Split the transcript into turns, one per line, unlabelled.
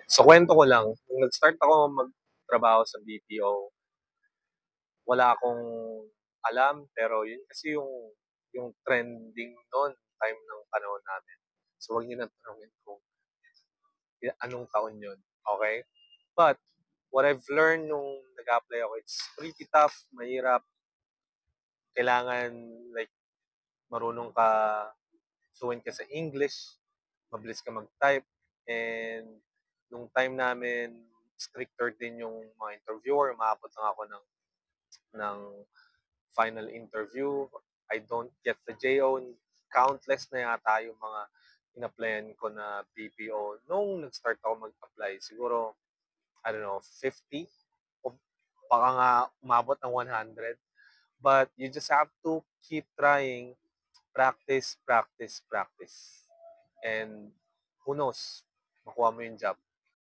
So kuwento ko lang, nung nag-start ako magtrabaho sa BPO, wala akong alam pero yun kasi yung trending nun time ng panahon namin. So wag niyo na tanungin kung anong taon yun, okey? But what I've learned nung nag-a-apply ako, it's pretty tough, mahirap, kailangan like marunong ka, fluent ka sa English, mabilis ka mag-type, and nung time namin stricter din yung mga interviewer, umaabot lang ako ng final interview. I don't get the JO. Countless na yata yung mga in-applyan ko na BPO nung nag-start ako mag-apply. Siguro, I don't know, 50 o baka nga umabot ng 100. But you just have to keep trying, practice, practice, practice. And who knows, makuha mo yung job.